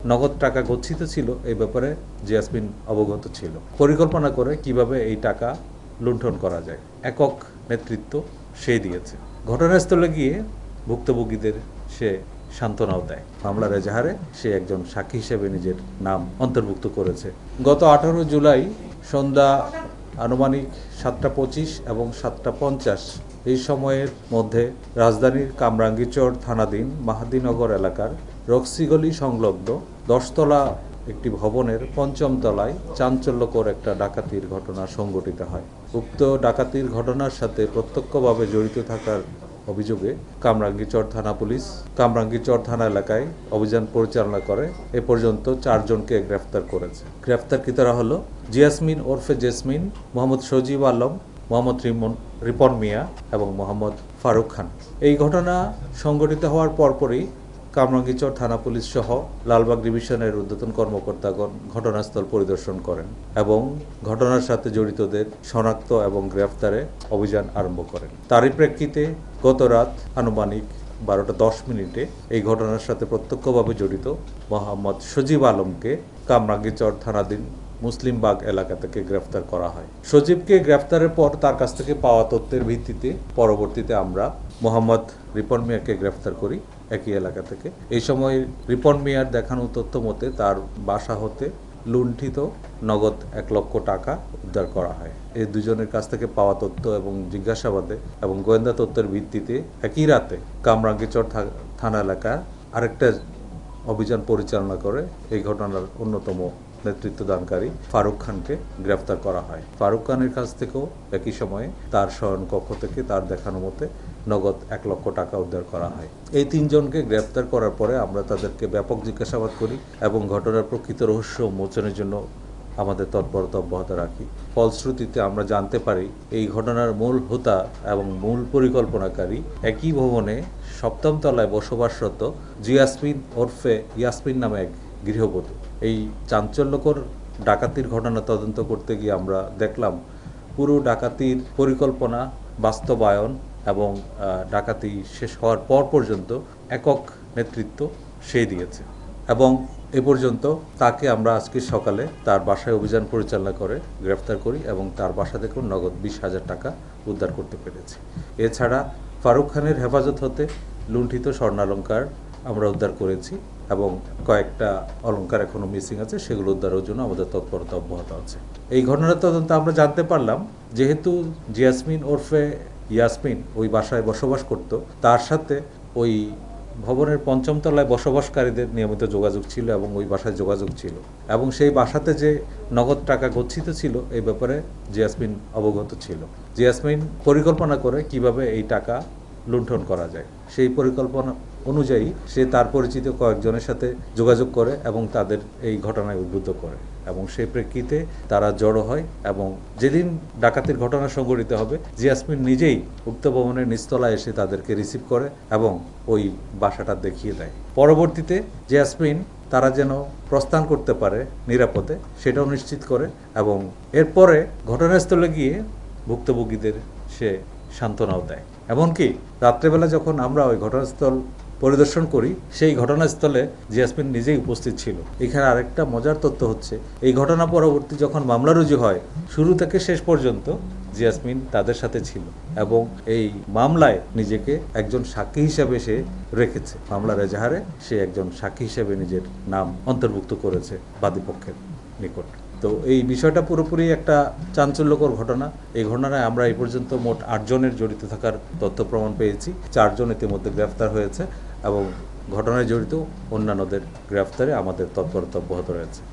নগদ টাকা গচ্ছিত ছিল এই ব্যাপারে জিয়াসমিন অবগত ছিল। পরিকল্পনা করে কিভাবে এই টাকা লুণ্ঠন করা যায় একক নেতৃত্ব সে দিয়েছে। ঘটনাস্থলে গিয়ে ভুক্তভোগীদের সে সান্ত্বনাও দেয়। মামলার এজাহারে সে একজন সাক্ষী হিসেবে নিজের নাম অন্তর্ভুক্ত করেছে। গত 18 জুলাই সন্ধ্যা আনুমানিক 7:25 এবং 7:50 এই সময়ের মধ্যে রাজধানীর কামরাঙ্গীরচর থানাধীন মাহাদিনগর এলাকার রক্সিগলি সংলগ্ন 10তলা একটি ভবনের ৫ম তলায় চাঞ্চল্যকর একটা ডাকাতির ঘটনা সংঘটিত হয়। উক্ত ডাকাতির ঘটনার সাথে প্রত্যক্ষভাবে জড়িত থাকার অভিযোগে কামরাঙ্গীরচর থানা পুলিশ কামরাঙ্গীরচর থানা এলাকায় অভিযান পরিচালনা করে এ পর্যন্ত 4 জনকে গ্রেফতার করেছে। গ্রেফতারকৃতরা হলো জিয়াসমিন ওরফে জেসমিন, মোহাম্মদ সজীব আলম, মোহাম্মদ রিপন মিয়া এবং মোহাম্মদ ফারুক খান। এই ঘটনা সংঘটিত হওয়ার পরপরই কামরাঙ্গীরচর থানা পুলিশ সহ লালবাগ ডিভিশনের ঊর্ধ্বতন কর্মকর্তাগণ ঘটনাস্থল পরিদর্শন করেন এবং ঘটনার সাথে জড়িতদের শনাক্ত এবং গ্রেফতারে অভিযান আরম্ভ করেন। তারই প্রেক্ষিতে গত রাত আনুমানিক 12:10 এই ঘটনার সাথে প্রত্যক্ষভাবে জড়িত মোহাম্মদ সজীব আলমকে কামরাঙ্গীরচর থানাধীন মুসলিমবাগ এলাকা থেকে গ্রেফতার করা হয়। সজীবকে গ্রেফতারের পর তার কাছ থেকে পাওয়া তথ্যের ভিত্তিতে পরবর্তীতে আমরা মোহাম্মদ রিপন মিয়াকে গ্রেফতার করি একই এলাকা থেকে। এই সময় রিপন মিয়ার দেখানো তথ্য মতে তার বাসা হতে লুণ্ঠিত নগদ 1 লক্ষ টাকা উদ্ধার করা হয়। এই দুজনের কাছ থেকে পাওয়া তথ্য এবং জিজ্ঞাসাবাদে এবং গোয়েন্দা তথ্যের ভিত্তিতে একই রাতে কামরাঙ্গীরচর থানা এলাকায় আরেকটা অভিযান পরিচালনা করে এই ঘটনার অন্যতম নেতৃত্বদানকারী ফারুক খানকে গ্রেফতার করা হয়। ফারুক খানের কাছ থেকেও একই সময়ে তার শয়নকক্ষ থেকে তার দেখানো মতে নগদ 1 লক্ষ টাকা উদ্ধার করা হয়। এই 3 জনকে গ্রেফতার করার পরে আমরা তাদেরকে ব্যাপক জিজ্ঞাসাবাদ করি এবং ঘটনার প্রকৃত রহস্য উন্মোচনের জন্য আমাদের তৎপরতা অব্যাহত রাখি। ফলশ্রুতিতে আমরা জানতে পারি এই ঘটনার মূল হোতা এবং মূল পরিকল্পনাকারী একই ভবনে 7ম তলায় বসবাসরত জিয়াসমিন ওরফে ইয়াসমিন নামে এক গৃহবধূ। এই চাঞ্চল্যকর ডাকাতির ঘটনা তদন্ত করতে গিয়ে আমরা দেখলাম পুরো ডাকাতির পরিকল্পনা বাস্তবায়ন এবং ডাকাতি শেষ হওয়ার পর পর্যন্ত একক নেতৃত্ব সে দিয়েছে এবং এ পর্যন্ত তাকে আমরা আজকে সকালে তার বাসায় অভিযান পরিচালনা করে গ্রেফতার করি এবং তার বাসা থেকেও নগদ 20,000 টাকা উদ্ধার করতে পেরেছি। এছাড়া ফারুক খানের হেফাজত হতে লুণ্ঠিত স্বর্ণালংকার আমরা উদ্ধার করেছি এবং কয়েকটা অলংকার এখনো মিসিং আছে, সেগুলো উদ্ধারের জন্য আমাদের তৎপরতা অব্যাহত আছে। এই ঘটনার তদন্তে আমরা জানতে পারলাম যেহেতু জিয়াসমিন ওরফে ইয়াসমিন ওই বাসায় বসবাস করত, তার সাথে ওই ভবনের 5ম তলায় বসবাসকারীদের নিয়মিত যোগাযোগ ছিল এবং ওই বাসায় যোগাযোগ ছিল এবং সেই বাসাতে যে নগদ টাকা গচ্ছিত ছিল এই ব্যাপারে জিয়াসমিন অবগত ছিল। জিয়াসমিন পরিকল্পনা করে কিভাবে এই টাকা লুণ্ঠন করা যায় সেই পরিকল্পনা অনুযায়ী সে তার পরিচিত কয়েকজনের সাথে যোগাযোগ করে এবং তাদের এই ঘটনায় উদ্বুদ্ধ করে এবং সেই প্রেক্ষিতে তারা জড়ো হয় এবং যেদিন ডাকাতির ঘটনা সংঘটিত হবে জিয়াসমিন নিজেই উক্ত ভবনের নিচতলায় এসে তাদেরকে রিসিভ করে এবং ওই বাসাটা দেখিয়ে দেয়। পরবর্তীতে জিয়াসমিন তারা যেন প্রস্থান করতে পারে নিরাপদে সেটাও নিশ্চিত করে এবং এরপরে ঘটনাস্থলে গিয়ে ভুক্তভোগীদের সে সান্ত্বনাও দেয়। এমনকি রাত্রেবেলা যখন আমরা ওই ঘটনাস্থল পরিদর্শন করি সেই ঘটনাস্থলে জিয়াসমিন নিজেই উপস্থিত ছিল। এখানে আরেকটা মজার তথ্য হচ্ছে এই ঘটনা পরবর্তী যখন মামলা রুজু হয় শুরু থেকে শেষ পর্যন্ত জিয়াসমিন তাদের সাথে ছিল এবং এই মামলায় নিজেকে একজন সাক্ষী হিসেবে সে রেখেছে। মামলার এজাহারে সে একজন সাক্ষী হিসেবে নিজের নাম অন্তর্ভুক্ত করেছে বাদীপক্ষের নিকট। তো এই বিষয়টা পুরোপুরি একটা চাঞ্চল্যকর ঘটনা। এই ঘটনায় আমরা এই পর্যন্ত মোট 8 জনের জড়িত থাকার তথ্য প্রমাণ পেয়েছি। 4 জন ইতিমধ্যে গ্রেফতার হয়েছে এবং ঘটনায় জড়িত অন্যান্যদের গ্রেফতারে আমাদের তৎপরতা অব্যাহত রয়েছে।